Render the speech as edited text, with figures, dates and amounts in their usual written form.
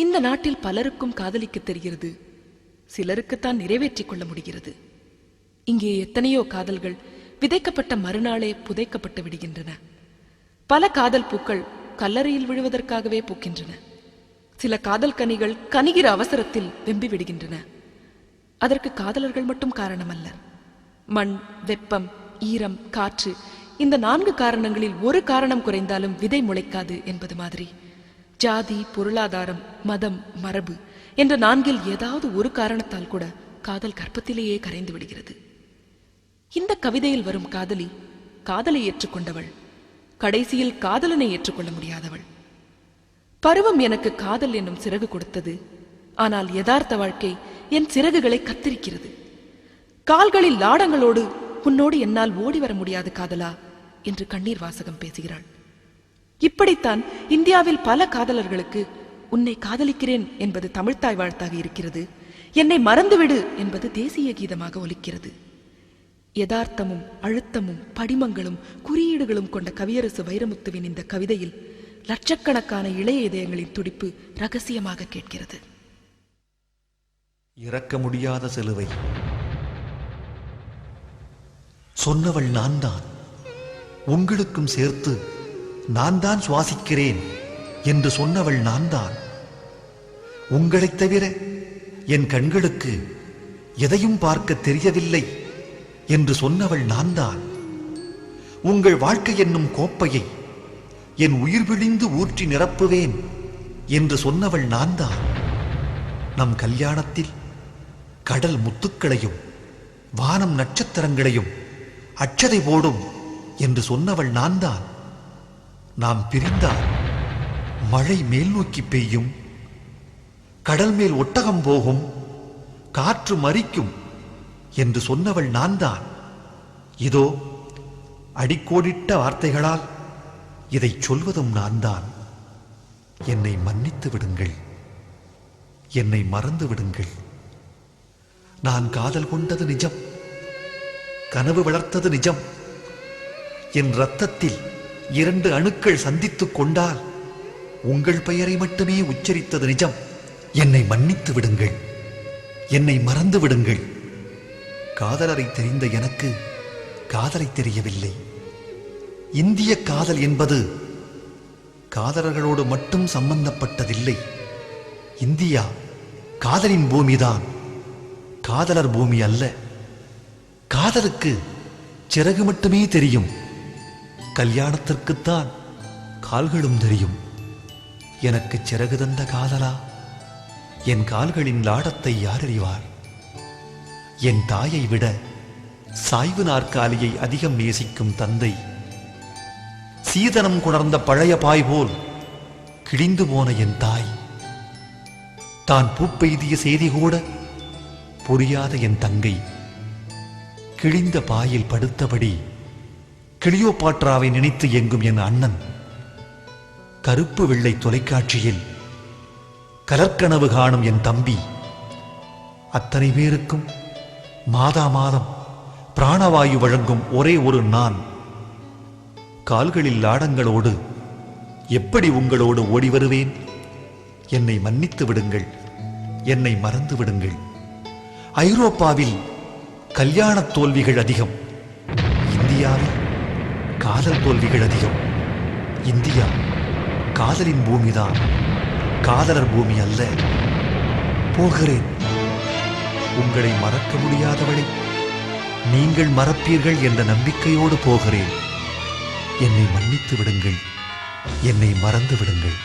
இந்த நாட்டில் பலருக்கும் காதலிக்க தெரிகிறது, சிலருக்குத்தான் நிறைவேற்றிக் கொள்ள முடிகிறது. இங்கே எத்தனையோ காதல்கள் விதைக்கப்பட்ட மறுநாளே புதைக்கப்பட்டு விடுகின்றன. பல காதல் பூக்கள் கல்லறையில் விழுவதற்காகவே பூக்கின்றன. சில காதல் கனிகள் கனிகிற அவசரத்தில் வெம்பி விடுகின்றன. அதற்கு காதலர்கள் மட்டும் காரணமல்ல. மண், வெப்பம், ஈரம், காற்று, இந்த 4 காரணங்களில் ஒரு காரணம் குறைந்தாலும் விதை முளைக்காது என்பது மாதிரி ஜாதி, பொருளாதாரம், மதம், மரபு என்ற 4இல் ஏதாவது ஒரு காரணத்தால் கூட காதல் கர்ப்பத்திலேயே கரைந்து விடுகிறது. இந்த கவிதையில் வரும் காதலி காதலை ஏற்றுக்கொண்டவள், கடைசியில் காதலனை ஏற்றுக்கொள்ள முடியாதவள். பருவம் எனக்கு காதல் என்னும் சிறகு கொடுத்தது, ஆனால் யதார்த்த வாழ்க்கை என் சிறகுகளை கத்திரிக்கிறது. கால்களில் லாடங்களோடு உன்னோடு என்னால் ஓடி வர முடியாது காதலா என்று கண்ணீர் வாசகம் பேசுகிறாள். இப்படித்தான் இந்தியாவில் பல காதலர்களுக்கு உன்னை காதலிக்கிறேன் என்பது தமிழ்த்தாய் வாழ்த்தாக இருக்கிறது, என்னை மறந்துவிடு என்பது தேசிய கீதமாக ஒலிக்கிறது. யதார்த்தமும் அழுத்தமும் படிமங்களும் குறியீடுகளும் கொண்ட கவியரசு வைரமுத்துவின் இந்த கவிதையில் லட்சக்கணக்கான இளைய இதயங்களின் துடிப்பு ரகசியமாக கேட்கிறது. இறக்க முடியாத சிலுவை சொன்னவள் நான் தான், உங்களுக்கும் சேர்த்து நான் தான் சுவாசிக்கிறேன் என்று சொன்னவள் நான் தான். உங்களைத் தவிர என் கண்களுக்கு எதையும் பார்க்க தெரியவில்லை என்று சொன்னவள் நான் தான். உங்கள் வாழ்க்கை என்னும் கோப்பையை என் உயிர் விழிந்து ஊற்றி நிரப்புவேன் என்று சொன்னவள் நான் தான். நம் கல்யாணத்தில் கடல் முத்துக்களையும் வானம் நட்சத்திரங்களையும் அட்சதை போடும் என்று சொன்னவள் நான் தான். நாம் பிரிந்தால் மழை மேல் நோக்கி பெய்யும், கடல் மேல் ஒட்டகம் போகும், காற்று மரிக்கும் என்று சொன்னவள் நான் தான். இதோ அடிக்கோடிட்ட வார்த்தைகளால் இதை சொல்வதும் நான் தான். என்னை மன்னித்து விடுங்கள், என்னை மறந்து விடுங்கள். நான் காதல் கொண்டது நிஜம், கனவு வளர்த்தது நிஜம். என் இரத்தத்தில் 2 அணுக்கள் சந்தித்துக் கொண்டால் உங்கள் பெயரை மட்டுமே உச்சரித்தது நிஜம். என்னை மன்னித்து விடுங்கள், என்னை மறந்து விடுங்கள். காதலரை தெரிந்த எனக்கு காதலை தெரியவில்லை. இந்திய காதல் என்பது காதலர்களோடு மட்டும் சம்பந்தப்பட்டதில்லை. இந்தியா காதலின் பூமிதான், காதலர் பூமி அல்ல. காதலுக்கு சிறகு மட்டுமே தெரியும், கல்யாணத்திற்குத்தான் கால்களும் தெரியும். எனக்கு சிறகு தந்த காதலா, என் கால்களின் லாடத்தை யார் அறிவார்? என் தாயை விட சாய்வு நாற்காலியை அதிகம் நேசிக்கும் தந்தை, சீதனம் குணர்ந்த பழைய பாய் போல் கிழிந்து போன என் தாய், தான் பூப்பெய்திய செய்தி கூட புரியாத என் தங்கை, கிழிந்த பாயில் படுத்தபடி கிளியோபாட்ராவை நினைத்து எங்கும் என் அண்ணன், கருப்பு வெள்ளை தொலைக்காட்சியில் கலர்கனவு காணும் என் தம்பி, அத்தனை பேருக்கும் மாதா மாதம் பிராணவாயு வழங்கும் ஒரே ஒரு நான். கால்களில் லாடங்களோடு எப்படி உங்களோடு ஓடி வருவேன்? என்னை மன்னித்து விடுங்கள், என்னை மறந்து விடுங்கள். ஐரோப்பாவில் கல்யாண தோல்விகள் அதிகம், இந்தியாவில் காதல் தோல்விகள் அதிகம். இந்தியா காதலின் பூமிதான், காதலர் பூமி அல்ல. போகிறேன். உங்களை மறக்க முடியாதவளை நீங்கள் மறப்பீர்கள் என்ற நம்பிக்கையோடு போகிறேன். என்னை மன்னித்து விடுங்கள், என்னை மறந்து விடுங்கள்.